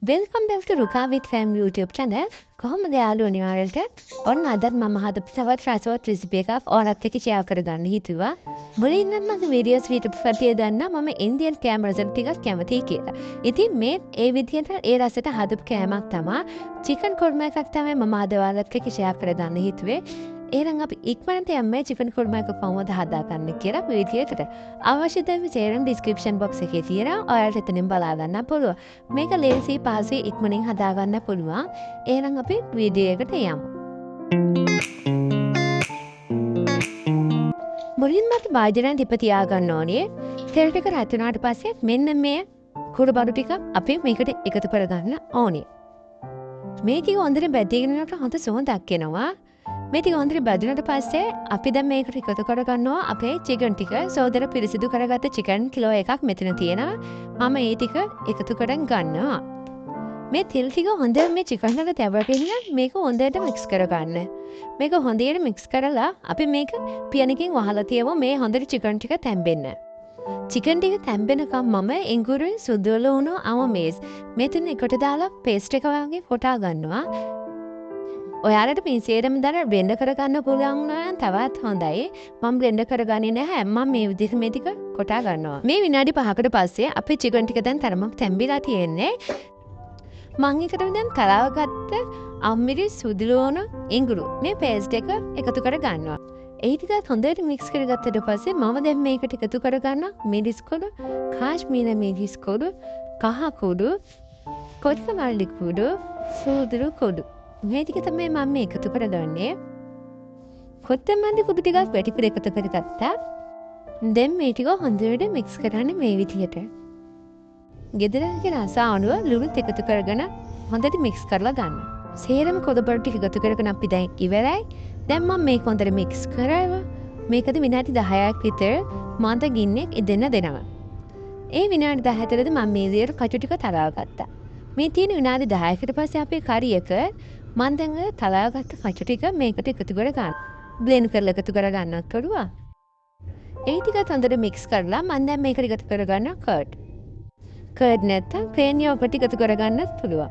Welcome back to Ruka with Fam YouTube channel. කොහොමද යාළුවනේ ඔයාලට? ඔන්න අදත් මම හදපු තවත් රසවත් රෙසිපි එකක් ඔයාලත් එක්ක ෂෙයා කරගන්න හිතුවා. මුලින්ම මගේ වීඩියෝස් පිටපතේ දාන්න මම ඉන්දියන් කෑම රසට ටිකක් කැමතියි කියලා. ඉතින් මේ ඒ විදිහට ඒ රසට හදපු කෑමක් තමයි චිකන් කොර්මා එකක් තමයි මම අද ඔයාලත් එක්ක ෂෙයා කරගන්න හිතුවේ. එහෙනම් අපි ඉක්මනට යන්නේ චිකන් කොර්මා එක කොහොමද හදාගන්න කියලා වීඩියෝකට. අවශ්‍ය දේ සේරම ඩිස්ක්‍රිප්ෂන් බොක්ස් එකේ තියෙනවා. ඔයාලට එතනින් බලා ගන්න පුළුවන්. මේක ලේසි පහසුයි ඉක්මනින් හදාගන්න පුළුවන්. එහෙනම් අපි වීඩියෝ එකට යමු. මුලින්ම අපි භාජනයෙන් ටික තියාගන්න ඕනේ. තෙල් ටික රත් වුණාට පස්සේ මෙන්න මේ කුඩු බඩු ටික අපි මේකට එකතු කරගන්න ඕනේ. මේ ටික හොඳට බැදගෙන යනකොට හොඳ සුවඳක් එනවා. මේ ටික හොඳට බැදුනට පස්සේ අපි දැන් මේකට එකතු කරගන්නවා අපේ චිකන් ටික. සෝදර පිරිසිදු කරගත්ත චිකන් කිලෝ එකක් මෙතන තියෙනවා. මම ඒ ටික එකතු කරන් ගන්නවා. මේ තෙල් ටික හොඳට මේ චිකන් එක තැවගෙන මේක හොඳට මික්ස් කරගන්න. මේක හොඳට මික්ස් කරලා අපි මේක පියනකින් වහලා තියමු මේ හොඳට චිකන් ටික තැම්බෙන්න. චිකන් ටික තැම්බෙනකම් මම එඟුරුයි සුදු ලුණු අවමේස් මෙතන එකට දාලා පේස්ට් එක වගේ කොටා ගන්නවා. ඔයාලට පින්සේරම දාලා බ්ලෙන්ඩ් කරගන්න පුළුවන් නම් තවත් හොඳයි. මම බ්ලෙන්ඩ් කරගන්නේ නැහැ. මම මේ විදිහට මේ ටික කොටා ගන්නවා. මේ විනාඩි 5කට පස්සේ අපේ චිකන් ටික දැන් තරමක් තැම්බිලා තියෙන්නේ. මං එකට දැන් කලාව ගත්ත අම්මිරි සුදුලුණු ඉඟුරු මේ පේස්ට් එක එකතු කර ගන්නවා. ඒ ටිකත් හොඳට මික්ස් කරගත්තට පස්සේ මම දැන් මේකට එකතු කරගන්නවා මිරිස් කුඩු, කාශ්මීර මිරිස් කුඩු, කහ කුඩු, කොත්තමල්ලි කුඩු, සුදුළු කුඩු. මේ ටික තමයි මම එකතු කරගන්නේ. කොත්තමල්ලි කුඩු ටිකක් වැඩිපුර එකතු කරගත්තා. දැන් මේ ටික හොඳට මික්ස් කරන්න මේ විදිහට. ගෙදරගේ රස අනුව ලුණුත් එකතු කරගෙන හොඳට මික්ස් කරලා ගන්න. සේරම කොළ ටික එකතු කරගෙන අපි දැන් ඉවරයි. දැන් මම මේක හොඳට මික්ස් කරලා මේකද විනාඩි 10ක් විතර මන්ද ගින්නෙක් ඉදෙන්න දෙනවා. ඒ විනාඩි 10 ඇතුළත මම මේ විදිහට කටු ටික තලාව ගත්තා. මේ තියෙන විනාඩි 10කට පස්සේ අපේ කරි එක මම දැන් තලාවගත්ත කටු ටික මේකට එකතු කර ගන්න. බ්ලෙන්ඩ් කරලා එකතු කර ගන්නත් පුළුවන්. ඒ ටිකත් හොඳට මික්ස් කරලා මම දැන් මේකට එකතු කර ගන්න කර්ඩ්. කර්ඩ් නැත්තම් ප්ලේන් යෝගට් එකතු කරගන්නත් පුළුවන්.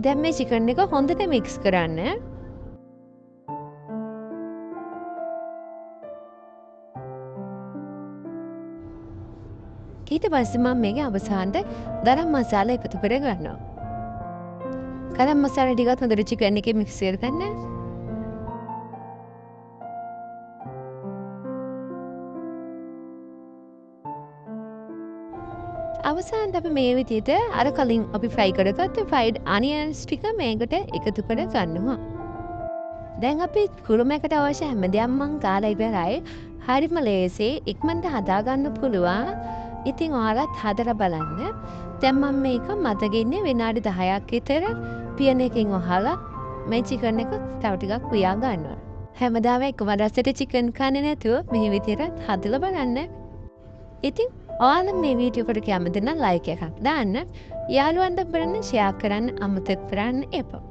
දැන් මේ චිකන් එක හොඳට මික්ස් කරන්න. ඊට පස්සේ මම මේකේ අවසානට ගරම් මසාලා එකතු කරගන්නවා. ගරම් මසාලා ටිකත් හොඳට චිකන් එකේ මික්ස් කරගන්න. අවසානට අපි මේ විදිහට අර කලින් අපි ෆ්‍රයි කරගත්ත ෆ්‍රයිඩ් අනියන්ස් ටික මේකට එකතු කර ගන්නවා. දැන් අපි කුරුමයකට අවශ්‍ය හැම දෙයක්ම මං ගාලා ඉවරයි. හරිම ලේසි ඉක්මනට හදා ගන්න පුළුවන්. ඉතින් ඔයාලත් හදලා බලන්න. දැන් මම මේක මතගෙන්නේ විනාඩි 10ක් විතර පියන එකකින් වහලා මේ චිකන් එක තව ටිකක් උයා ගන්නවා. හැමදාම එකම රසට චිකන් කන්නේ නැතුව මේ විදිහට හදලා බලන්න. ඉතින් ඔයාලා මේ වීඩියෝ එකට කැමති නම් ලයික් එකක් දාන්න. යාළුවන්ට බලන්න ෂෙයා කරන්න අමතක කරන්න එපා.